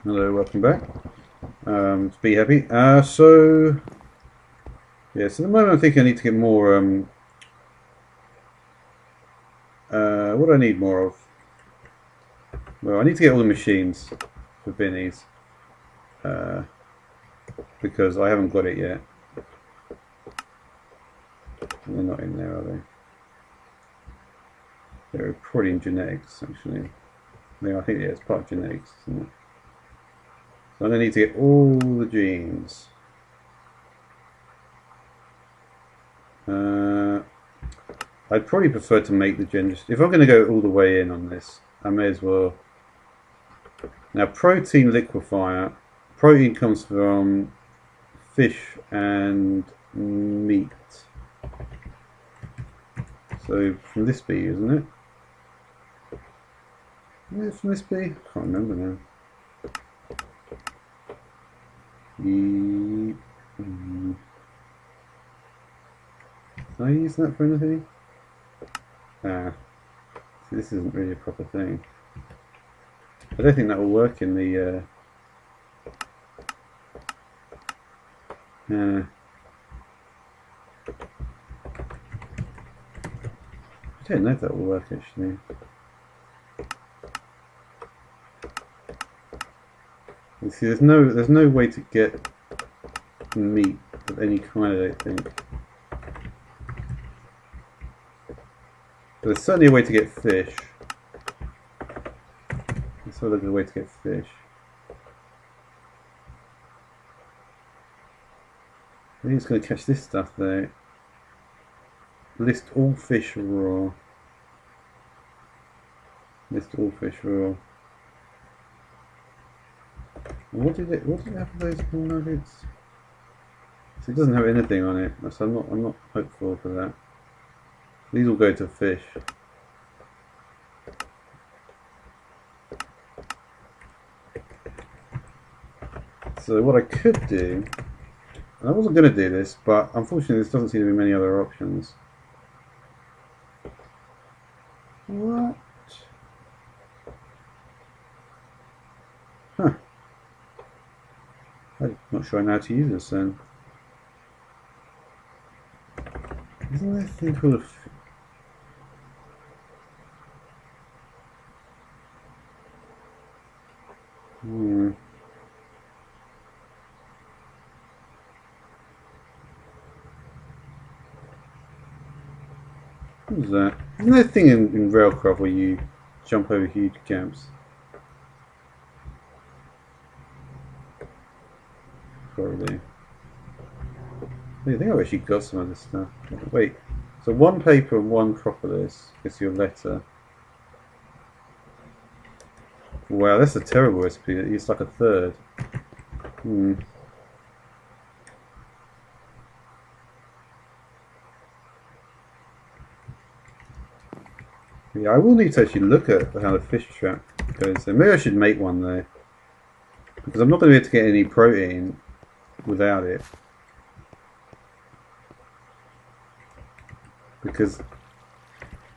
Hello, welcome back. To be happy. So at the moment I think I need to get more. What do I need more of? Well, I need to get all the machines for Binnies because I haven't got it yet. They're not in there, are they? They're probably in genetics, actually. Yeah, I think it's part of genetics, isn't it? So I'm going to need to get all the genes. I'd probably prefer to make the gender. If I'm going to go all the way in on this, I may as well. Now, protein liquefier. Protein comes from fish and meat. So from this bee, isn't it? Is it from this bee? I can't remember now. Can I use that for anything? Ah, so this isn't really a proper thing. I don't think that will work in the. I don't know if that will work actually. You see, there's no way to get meat of any kind. I don't think. But there's certainly a way to get fish. There's sort of a way to get fish. I think it's going to catch this stuff though. List all fish raw. List all fish raw. What did it have for those small nuggets? So it doesn't have anything on it, so I'm not hopeful for that. These will go to fish. So what I could do, and I wasn't going to do this, but unfortunately there doesn't seem to be many other options. What? Huh. I'm not sure I know how to use this then. Isn't there a thing called a... What is that? Isn't there a thing in Railcraft where you jump over huge gaps? Probably. I think I've actually got some of this stuff. Wait, so one paper and one propolis is your letter. Wow, that's a terrible recipe. It's like a third. Yeah, I will need to actually look at how the fish trap goes there. Maybe I should make one though, because I'm not going to be able to get any protein without it. Because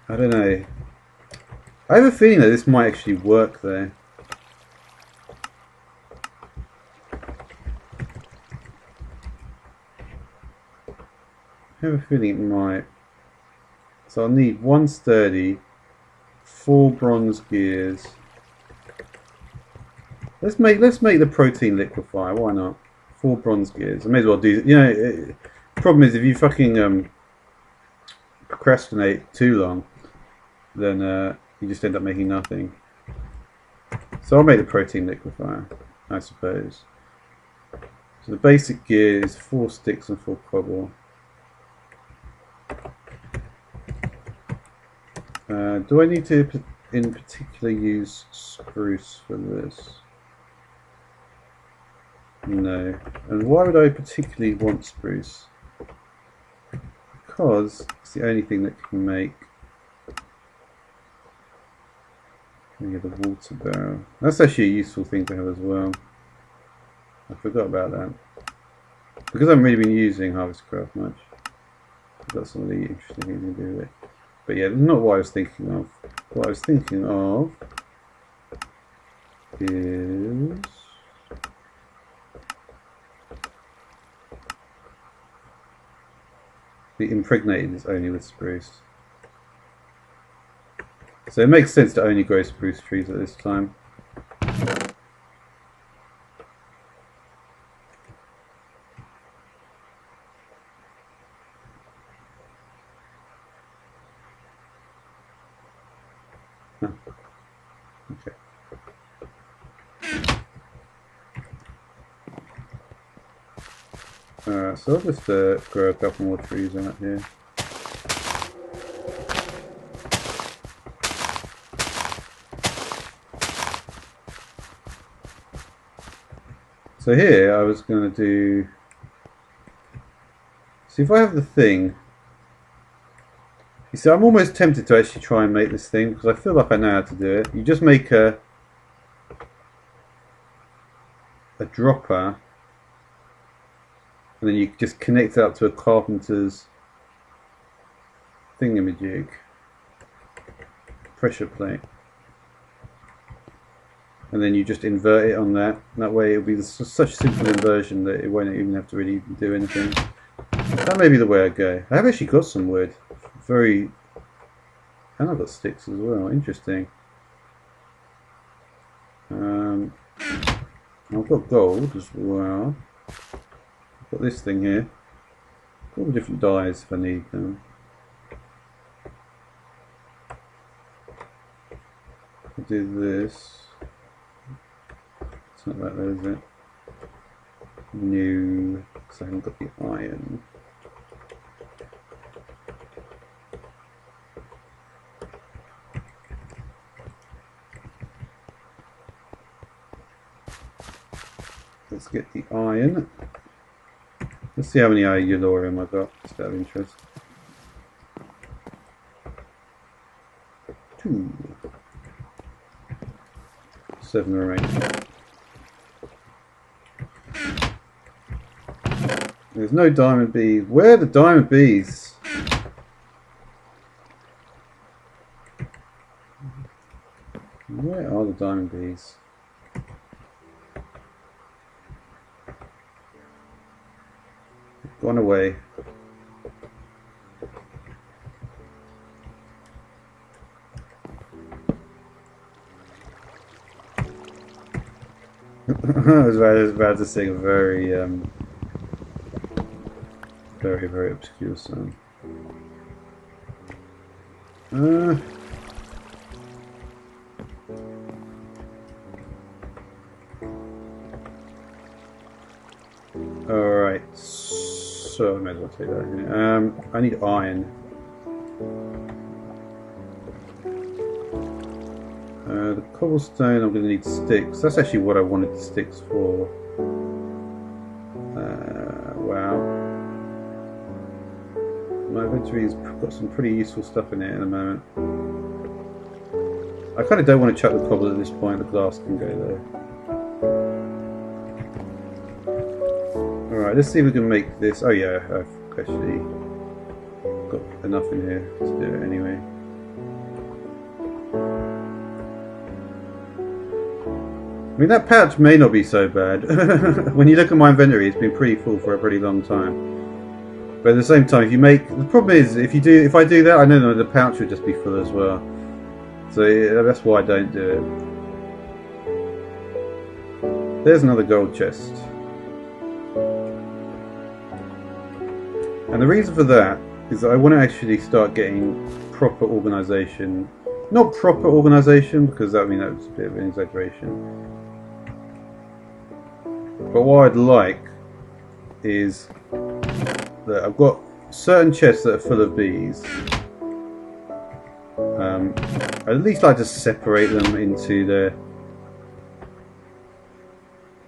I don't know. I have a feeling that this might actually work though. I have a feeling it might. So I'll need one sturdy, 4 bronze gears. Let's make the protein liquefier. Why not? 4 bronze gears. I may as well do. You know, problem is if you fucking procrastinate too long, then you just end up making nothing. So I'll make the protein liquefier, I suppose. So the basic gear is 4 sticks and 4 cobble. Do I need to in particular use spruce for this? No. And why would I particularly want spruce? Because it's the only thing that can make the water barrel. That's actually a useful thing to have as well. I forgot about that. Because I haven't really been using Harvestcraft much. I've got some really interesting things to do with it. But yeah, not what I was thinking of. What I was thinking of is The impregnated is only with spruce. So it makes sense to only grow spruce trees at this time. Huh. Okay. So I'll just grow a couple more trees out here. So here I was going to do... See, if I have the thing... You see, I'm almost tempted to actually try and make this thing, because I feel like I know how to do it. You just make a dropper, and then you just connect it up to a carpenter's thingamajig. Pressure plate. And then you just invert it on that. That way it'll be such a simple inversion that it won't even have to really do anything. That may be the way I go. I have actually got some wood. And I've got sticks as well. Interesting. I've got gold as well. I've got this thing here. All the different dyes if I need them. I'll do this. It's not that though, is it? New, because I haven't got the iron. Let's get the iron. Let's see how many uranium I got, just out of interest. 2. 7 remaining. There's no diamond bees. Where are the diamond bees? Where are the diamond bees? Gone away. I was about to sing a very, very obscure song. Alright, so I may as well take that here. I need iron. The cobblestone, I'm going to need sticks. That's actually what I wanted the sticks for. Wow. My inventory's got some pretty useful stuff in it in a moment. I kind of don't want to chuck the cobble at this point, the glass can go there. Alright, let's see if we can make this. Oh yeah, I've actually got enough in here to do it anyway. I mean, that pouch may not be so bad. When you look at my inventory, it's been pretty full for a pretty long time. But at the same time, if you make... The problem is, if I do that, I know that the pouch would just be full as well. So yeah, that's why I don't do it. There's another gold chest. And the reason for that is that I want to actually start getting proper organisation. Not proper organisation, because that would mean that was a bit of an exaggeration. But what I'd like is that I've got certain chests that are full of bees. I'd at least like to separate them into the...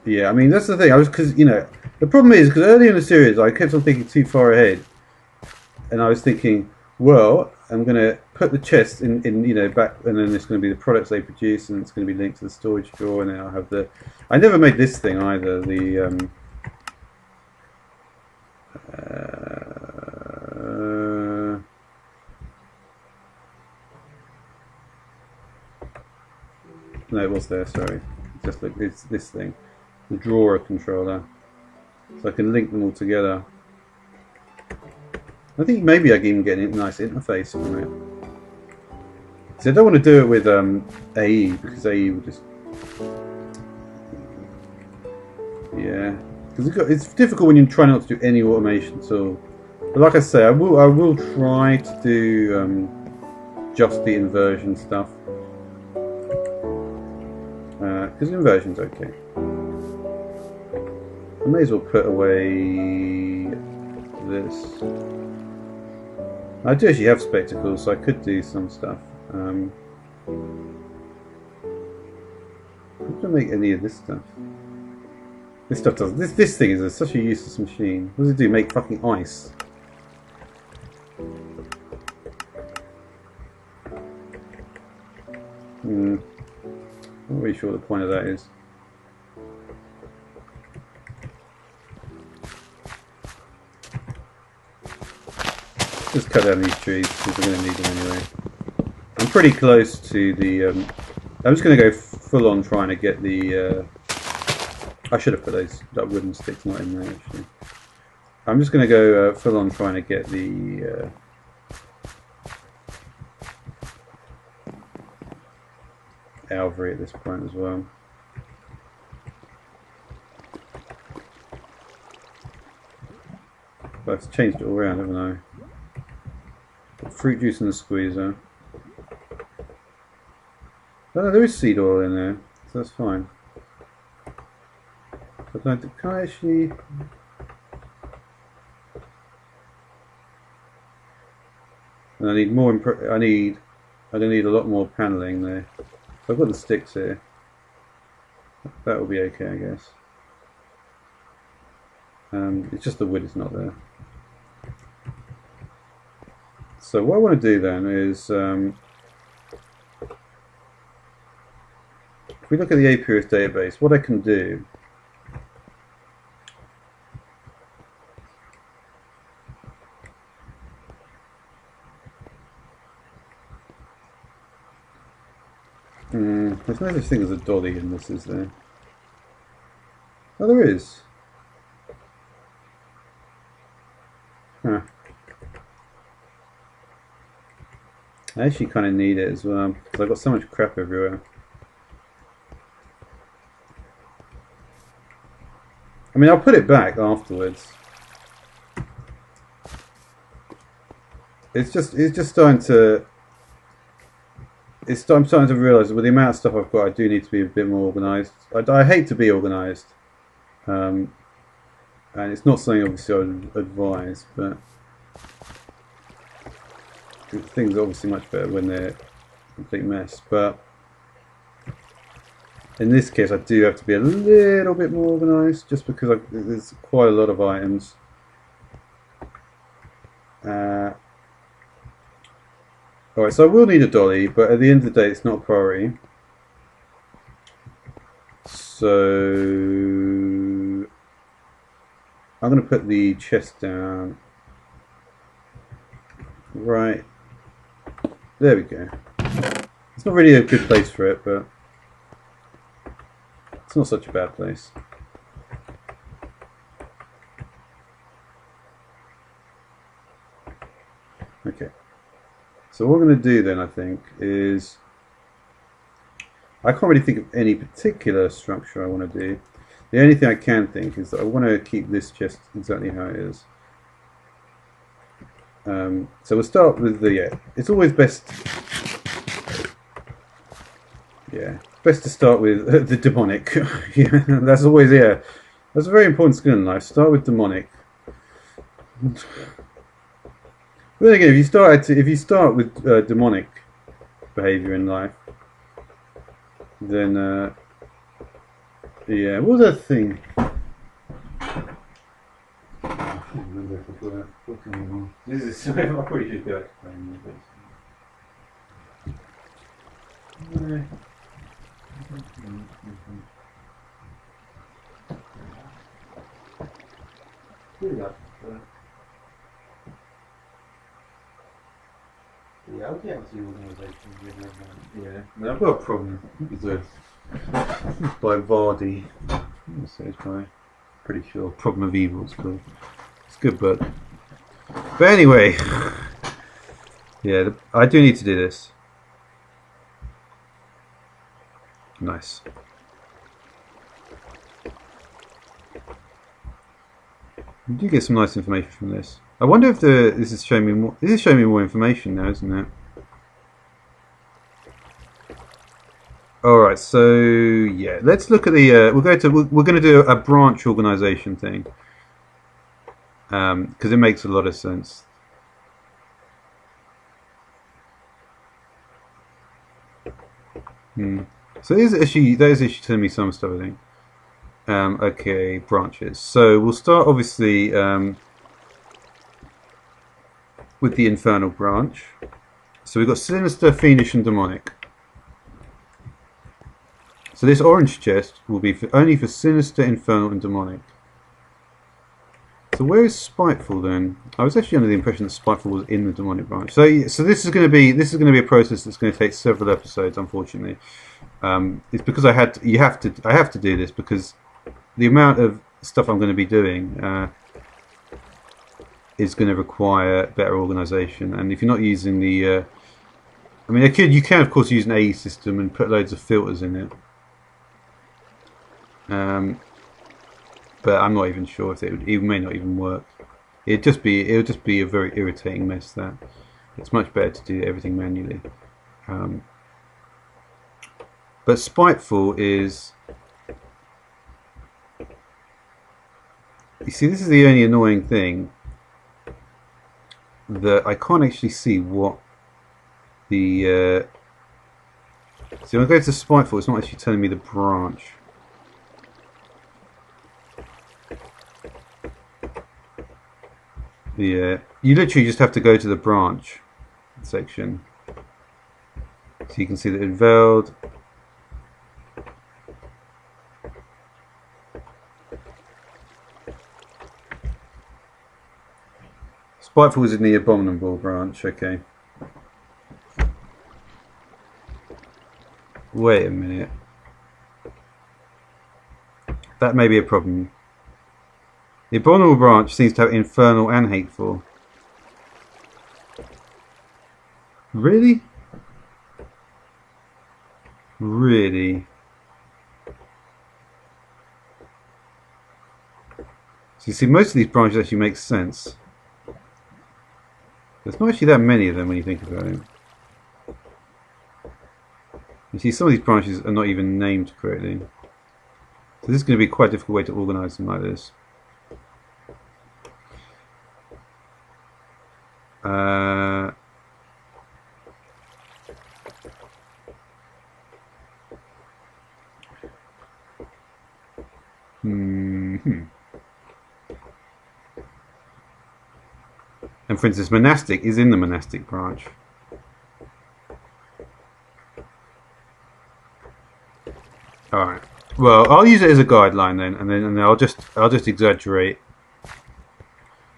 Yeah, I mean, that's the thing. Because, you know, the problem is, because early in the series I kept on thinking too far ahead. And I was thinking, well, I'm going to put the chest in, you know, back, and then it's going to be the products they produce, and it's going to be linked to the storage drawer, and then I'll have the... I never made this thing either, the... no, it was there, sorry. Just look, it's this thing. The drawer controller. So I can link them all together. I think maybe I can even get a nice interface from it. So I don't want to do it with AE because AE will just because it's difficult when you try not to do any automation at all. But like I say, I will try to do just the inversion stuff because inversion's okay. I may as well put away this. I do actually have spectacles, so I could do some stuff. I'm not gonna make any of this stuff. This stuff does. This thing is such a useless machine. What does it do? Make fucking ice. I'm not really sure what the point of that is. Just cut down these trees because we're going to need them anyway. I'm pretty close to the. I'm just going to go full on trying to get the. I should have put that wooden sticks not in there actually. I'm just going to go full on trying to get the. Alvery at this point as well. But I've changed it all around, haven't I? Got fruit juice in the squeezer. Oh, no, there is seed oil in there, so that's fine. But can I actually? And I need more. I'm gonna need a lot more paneling there. So I've got the sticks here. That will be okay, I guess. It's just the wood is not there. So what I want to do then is, if we look at the Apiarist database, what I can do there's no such thing as a dolly in this, is there? Oh, there is. Huh. I actually kind of need it as well because I've got so much crap everywhere. I mean, I'll put it back afterwards. It's just starting to. I'm starting to realise that with the amount of stuff I've got, I do need to be a bit more organised. I hate to be organised, and it's not something obviously I would advise, but things are obviously much better when they're a complete mess. But in this case, I do have to be a little bit more organised, just because there's quite a lot of items. Alright, so I will need a dolly, but at the end of the day it's not a priority. So I'm going to put the chest down right there. We go. It's not really a good place for it, but it's not such a bad place. Okay. So what we're going to do then, I think, is I can't really think of any particular structure I want to do. The only thing I can think is that I want to keep this chest exactly how it is. So we'll start with the, it's always best, best to start with the demonic. Yeah, that's always, that's a very important skill in life. Start with demonic. But then again, if you start with demonic behaviour in life, then yeah, what was that thing? I can't remember if I got that anymore. This is I probably should go explain this. Yeah, I'll get to the organisation. Yeah, I've got a problem with this. By Vardy. So it's by, pretty sure, Problem of Evil it's called. It's good, but But anyway, yeah, I do need to do this. Nice. You do get some nice information from this. I wonder if this is showing me more. This is showing me more information now, isn't it? All right, so yeah, let's look at the. We're going to do a branch organization thing because it makes a lot of sense. So that is actually telling me some stuff, I think. Okay, branches. So we'll start obviously with the infernal branch. So we've got sinister, fiendish, and demonic. So this orange chest will be only for sinister, infernal, and demonic. So where is spiteful then? I was actually under the impression that spiteful was in the demonic branch. So this is going to be a process that's going to take several episodes, unfortunately. It's because I have to do this because the amount of stuff I'm going to be doing is going to require better organisation. And if you're not using the, I mean, you can of course use an AE system and put loads of filters in it. But I'm not even sure if it may not even work. It'll just be a very irritating mess. That it's much better to do everything manually. But spiteful is, you see, this is the only annoying thing, that I can't actually see what the. See, when I go to spiteful, it's not actually telling me the branch. Yeah, you literally just have to go to the branch section, so you can see that it veiled. Spiteful is in the abominable branch. Okay. Wait a minute. That may be a problem. The abominable branch seems to have infernal and hateful. Really? Really? So you see, most of these branches actually make sense. There's not actually that many of them when you think about it. You see, some of these branches are not even named correctly. So this is going to be quite a difficult way to organise them like this. And for instance, monastic is in the monastic branch. All right. Well, I'll use it as a guideline then, and then I'll just exaggerate.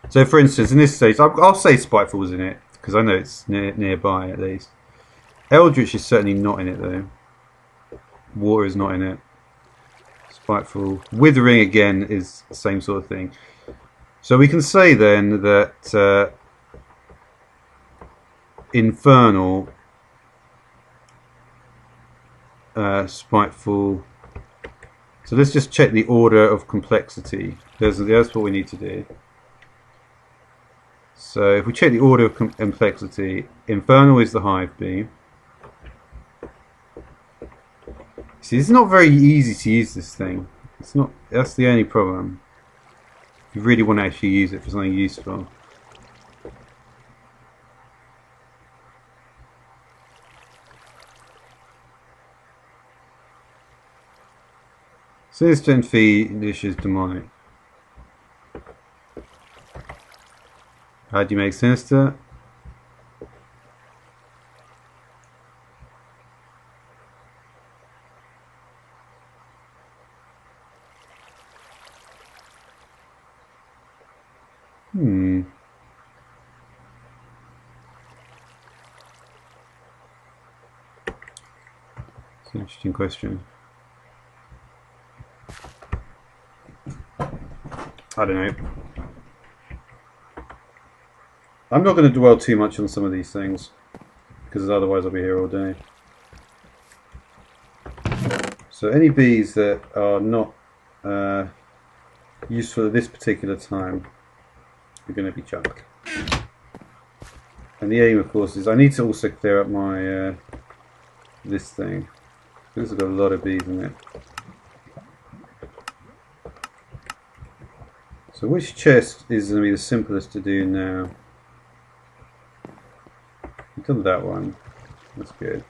So, for instance, in this case, I'll say spiteful was in it because I know it's nearby at least. Eldritch is certainly not in it though. Water is not in it. Spiteful, withering again is the same sort of thing. So we can say then that infernal, spiteful. So let's just check the order of complexity. That's what we need to do. So if we check the order of complexity, infernal is the hive bee. See, it's not very easy to use this thing. It's not. That's the only problem. If you really want to actually use it for something useful. Sinister and fiendish is demonic. How do you make sinister? It's an interesting question. I don't know. I'm not going to dwell too much on some of these things, because otherwise I'll be here all day. So any bees that are not useful at this particular time are going to be chucked. And the aim, of course, is I need to also clear up my this thing. This has got a lot of bees in it. So which chest is going to be the simplest to do now? I've done that one. That's good.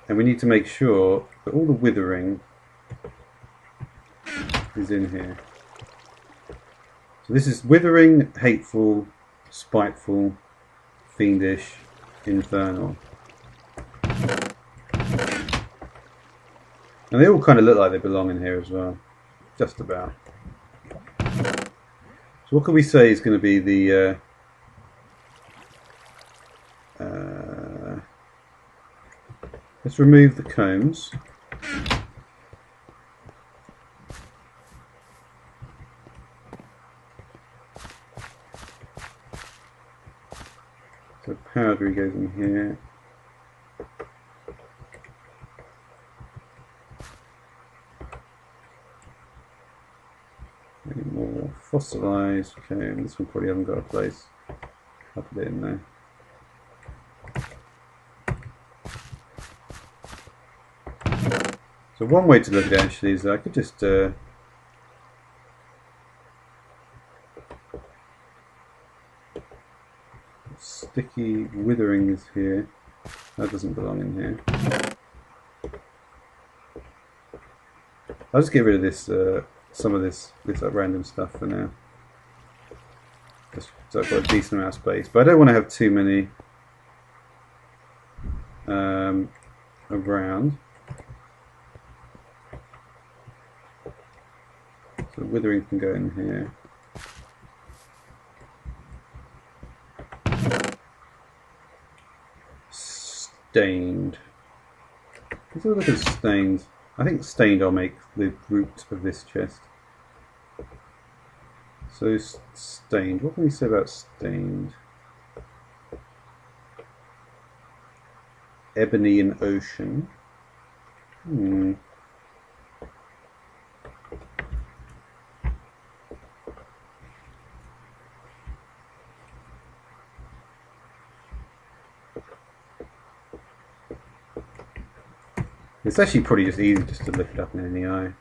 And we need to make sure that all the withering is in here. So this is withering, hateful, spiteful, fiendish, infernal. And they all kind of look like they belong in here as well. Just about. So what can we say is going to be the let's remove the combs. So powdery goes in here. Any more fossilized? Okay, this one probably hasn't got a place. I'll put it in there. So one way to look at it actually is that I could just sticky withering is here. That doesn't belong in here. I'll just get rid of this, some of this random stuff for now. Just so I've got a decent amount of space, but I don't want to have too many around. So withering can go in here. Stained. Let's have a look at stained. I think stained I'll make the root of this chest. So stained. What can we say about stained? Ebony and ocean. It's actually pretty just easy just to look it up in any eye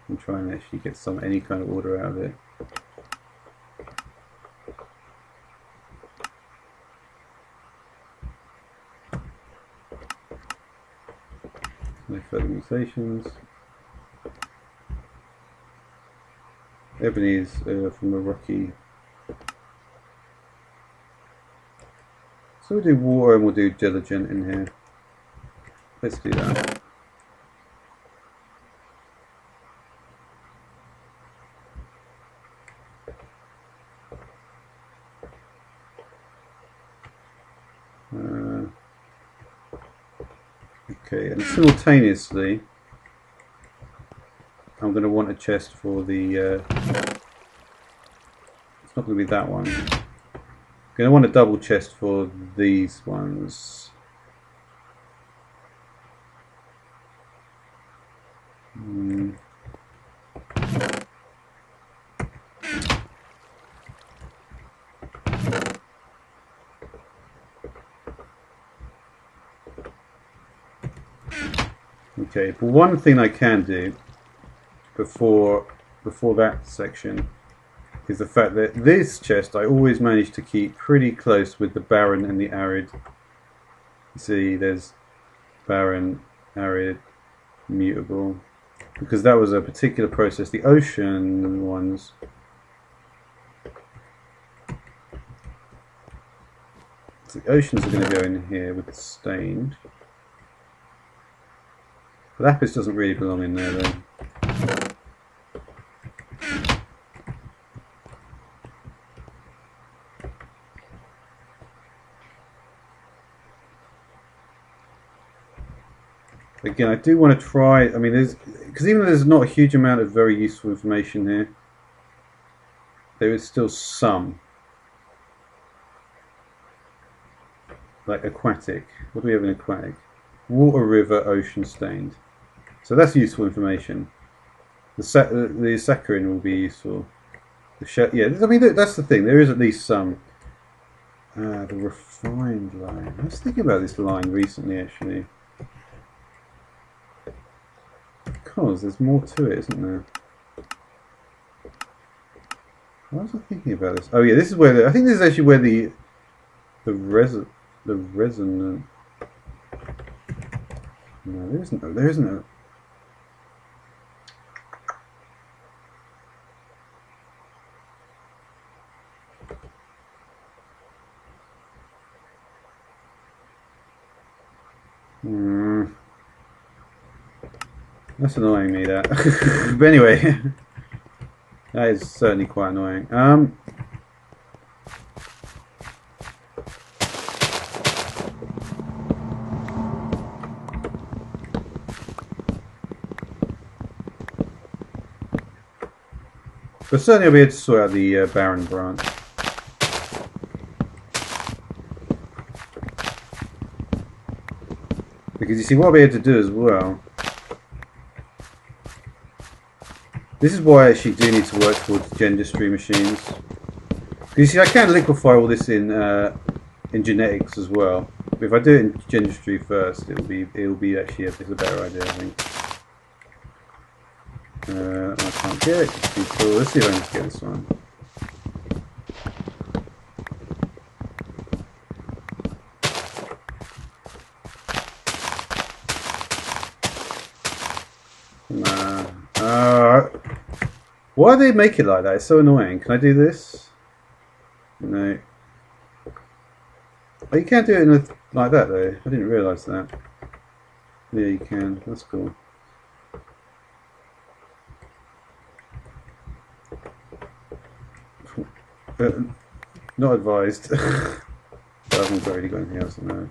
and try and actually get any kind of order out of it. No further mutations. Ebony is from a rocky. So we'll do water and we'll do diligent in here. Let's do that. Okay, and simultaneously I'm going to want a chest for the it's not going to be that one. I'm going to want a double chest for these ones. Okay, but one thing I can do before that section is the fact that this chest I always manage to keep pretty close with the barren and the arid. You see, there's barren, arid, mutable, because that was a particular process. The ocean ones, so the oceans are going to go in here with the stained. Lapis doesn't really belong in there though. Again, I do want to try, I mean, because even though there's not a huge amount of very useful information here, there is still some. like aquatic. What do we have in aquatic? Water, river, ocean stained. So that's useful information. The saccharin will be useful. Yeah, I mean that's the thing. There is at least some. The refined line. I was thinking about this line recently, actually, because there's more to it, isn't there? Why was I thinking about this? Oh yeah, this is where I think this is actually where the resonant. No, there isn't. There isn't a. That's annoying me, that. But anyway, that is certainly quite annoying. But certainly I'll be able to sort out the barren branch. Because you see, what I'll be able to do as well. This is why I actually do need to work towards gendustry machines. Because you see, I can liquefy all this in genetics as well. But if I do it in gendustry first, it'll be actually a better idea, I think. I can't get it. It's too cool. Let's see if I can get this one. Why do they make it like that? It's so annoying. Can I do this? No. Oh, you can't do it like that though. I didn't realise that. Yeah, you can. That's cool. Not advised. I haven't already got anything else on there.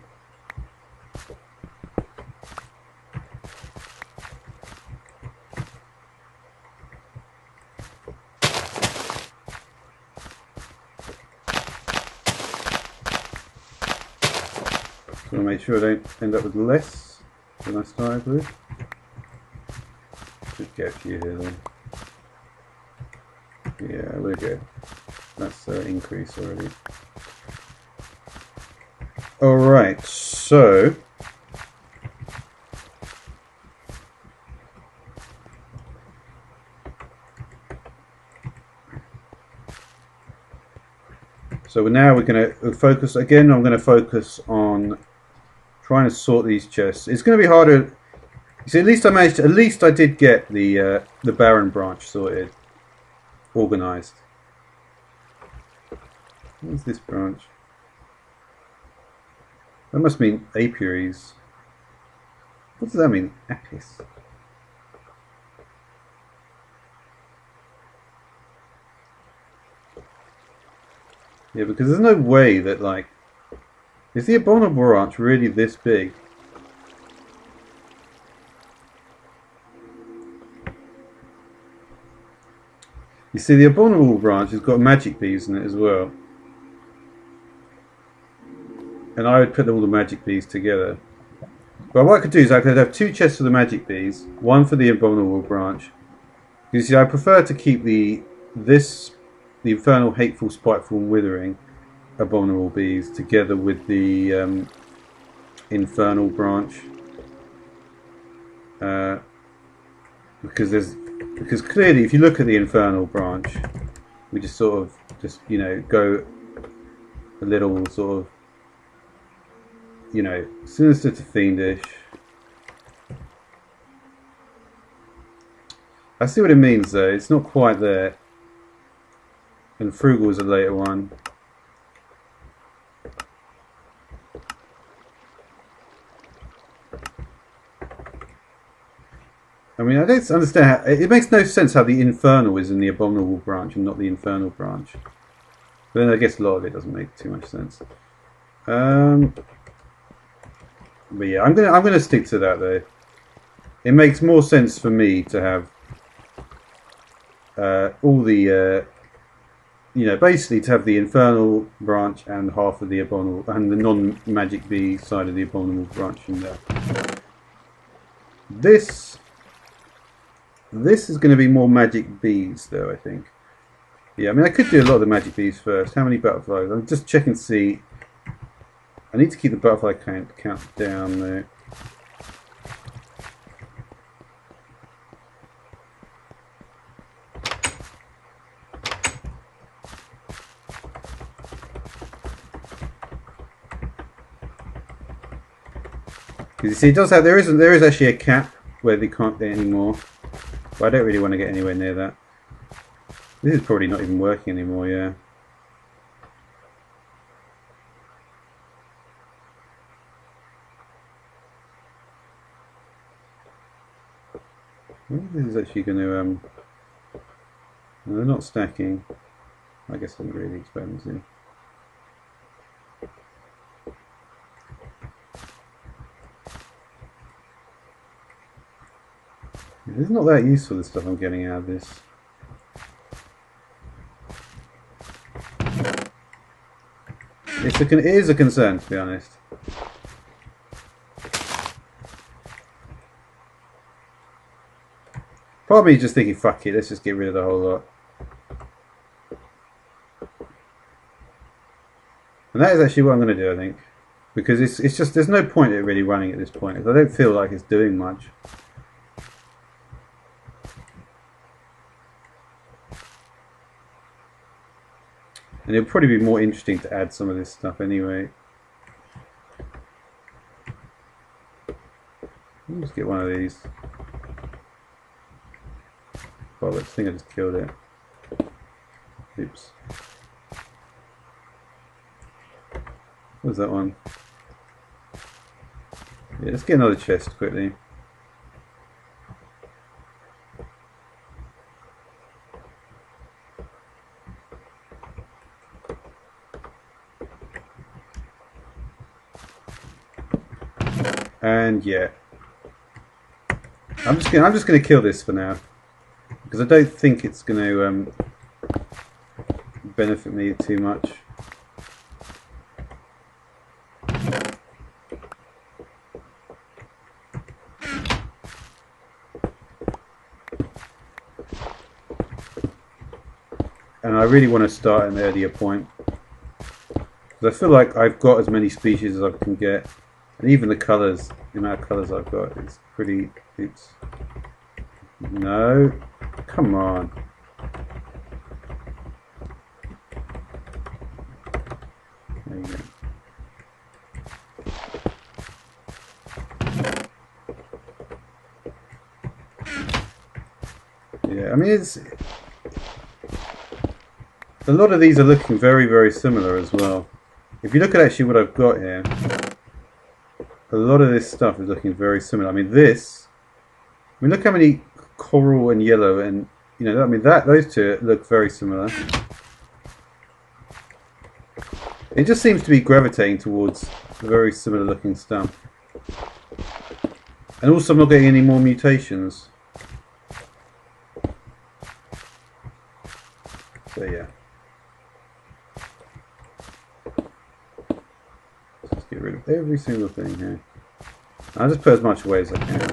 So I'll make sure I don't end up with less than I started with. Should get a few here though. Yeah, we're good. That's increase already. Alright, so now we're going to focus again. I'm going to focus on trying to sort these chests. It's going to be harder. You see, at least I managed to, at least I did get the barren branch sorted, organized. What is this branch? That must mean apiaries. What does that mean? Apis. Yeah, because there's no way that, like, is the abominable branch really this big? You see, the abominable branch has got magic bees in it as well. And I would put all the magic bees together. But what I could do is I could have 2 chests for the magic bees, 1 for the abominable branch. You see, I prefer to keep the infernal, hateful, spiteful, and withering abominable bees together with the infernal branch. Because clearly, if you look at the infernal branch, we just sort of go a little sort of, sinister to fiendish. I see what it means though. It's not quite there. And frugal is a later one. I mean, I don't understand how it makes no sense how the infernal is in the abominable branch and not the infernal branch. But then I guess a lot of it doesn't make too much sense. But yeah, I'm gonna stick to that though. It makes more sense for me to have all the you know, basically to have the infernal branch and half of the abominable and the non-magic bee side of the abominable branch in there. This is going to be more magic bees, though, I think. Yeah, I mean, I could do a lot of the magic bees first. How many butterflies? I'm just checking to see. I need to keep the butterfly count down, though. Because you see, it does have, there is actually a cap where they can't get any more. But I don't really want to get anywhere near that. This is probably not even working anymore, yeah. I wonder if this is actually going to, no, they're not stacking. I guess I'm really expensive. It's not that useful, the stuff I'm getting out of this. It is a concern, to be honest. Probably just thinking, fuck it, let's just get rid of the whole lot. And that is actually what I'm going to do, I think. Because it's just, there's no point in it really running at this point. I don't feel like it's doing much. And it'll probably be more interesting to add some of this stuff anyway. Let's get one of these. Oh, I think I just killed it. Oops. What was that one? Yeah, let's get another chest quickly. And yeah, I'm just gonna kill this for now because I don't think it's going to benefit me too much. And I really want to start at an earlier point because I feel like I've got as many species as I can get. And even the colours, the amount of colours I've got is pretty... Oops. No. Come on. There you go. Yeah, I mean, it's... A lot of these are looking very, very similar as well. If you look at actually what I've got here, a lot of this stuff is looking very similar. I mean, this... I mean, look how many coral and yellow and, you know, I mean, those two look very similar. It just seems to be gravitating towards very similar looking stuff. And also I'm not getting any more mutations. So yeah. Let's just get rid of every single thing here. I'll just put as much away as I can.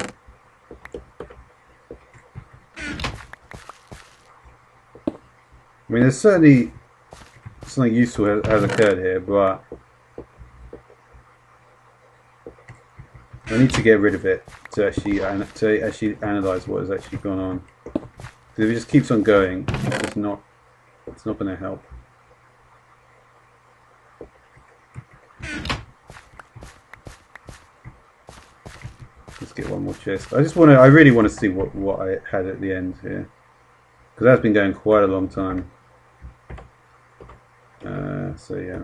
I mean, there's certainly something useful has occurred here, but I need to get rid of it to actually analyse what has actually gone on. Because if it just keeps on going, it's not going to help. Let's get one more chest. I really want to see what I had at the end here, because that's been going quite a long time. So yeah.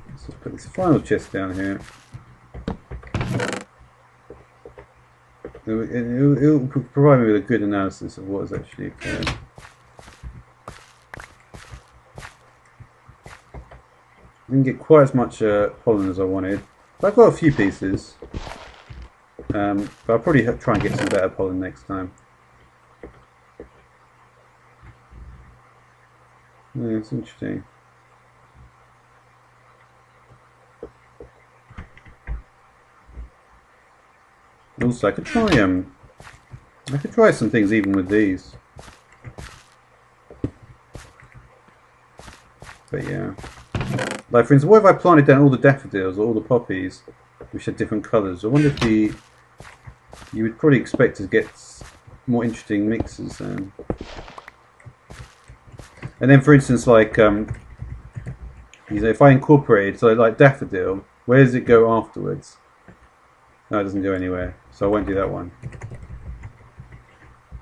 Let's just put this final chest down here. It'll provide me with a good analysis of what has actually occurred. I didn't get quite as much pollen as I wanted. But I've got a few pieces. But I'll probably try and get some better pollen next time. Yeah, it's interesting. Also, I could try some things even with these. But yeah. Like for instance, what if I planted down all the daffodils or all the poppies, which had different colours? I wonder if you would probably expect to get more interesting mixes then. And then for instance, like if I incorporated, so like daffodil, where does it go afterwards? No, it doesn't go anywhere, so I won't do that one.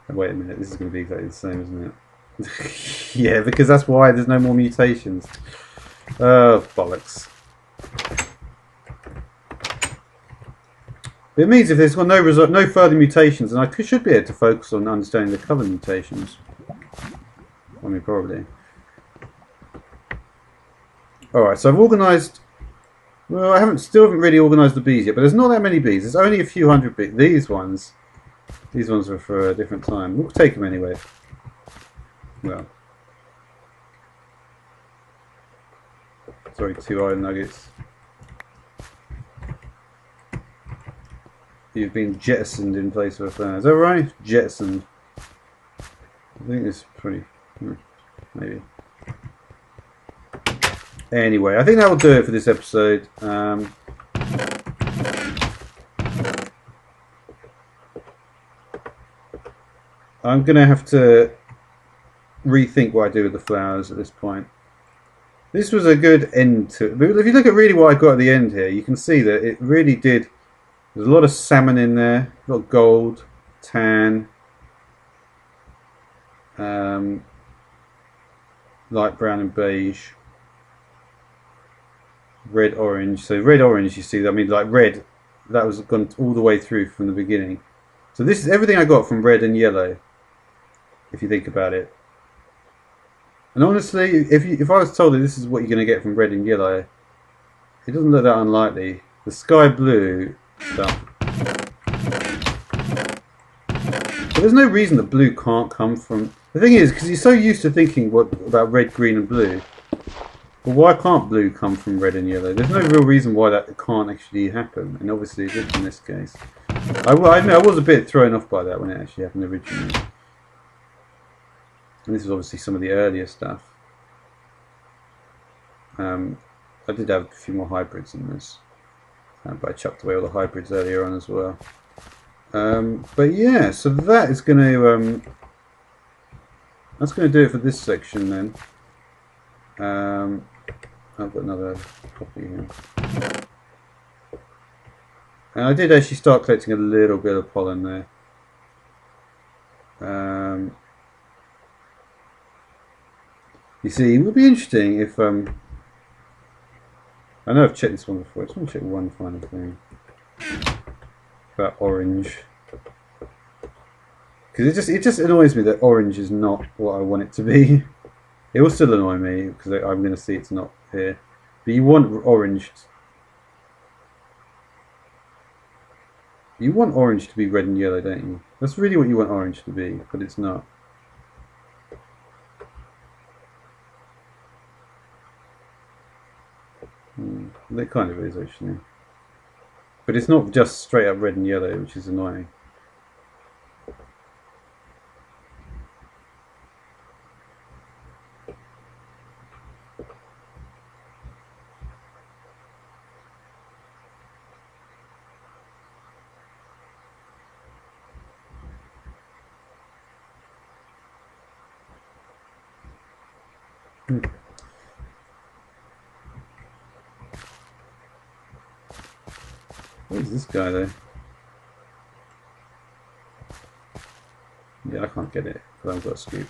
Wait a minute, this is going to be exactly the same, isn't it? Yeah, because that's why there's no more mutations. Oh, bollocks. It means if there's got no further mutations, then I should be able to focus on understanding the colour mutations. I mean, probably. Alright, so I've organised... Well, I still haven't really organised the bees yet, but there's not that many bees. There's only a few hundred bees. These ones are for a different time. We'll take them anyway. Well. Sorry, 2 iron nuggets. You've been jettisoned in place of a flower. Is that right? Jettisoned. I think it's pretty... maybe. Anyway, I think that will do it for this episode. I'm going to have to rethink what I do with the flowers at this point. This was a good end to it. But if you look at really what I got at the end here, you can see that it really did. There's a lot of salmon in there, a lot of gold, tan, light brown and beige. Red, orange. So red, orange, you see, I mean, like red, that was gone all the way through from the beginning. So this is everything I got from red and yellow, if you think about it. And honestly, if I was told that this is what you're going to get from red and yellow, it doesn't look that unlikely. The sky blue stuff. But there's no reason that blue can't come from... The thing is, because you're so used to thinking about red, green and blue, well, why can't blue come from red and yellow? There's no real reason why that can't actually happen, and obviously it did in this case. I was a bit thrown off by that when it actually happened originally. And this is obviously some of the earlier stuff. I did have a few more hybrids in this, but I chucked away all the hybrids earlier on as well. But yeah, so that is going to do it for this section then. I've got another copy here. And I did actually start collecting a little bit of pollen there. You see, it would be interesting if I know I've checked this one before. I just want to check one final thing about orange, because it just annoys me that orange is not what I want it to be. It will still annoy me because I'm going to see it's not here. But you want orange. You want orange to be red and yellow, don't you? That's really what you want orange to be, but it's not. It kind of is actually. But it's not just straight up red and yellow, which is annoying. What is this guy though? Yeah, I can't get it because I haven't got a scoop.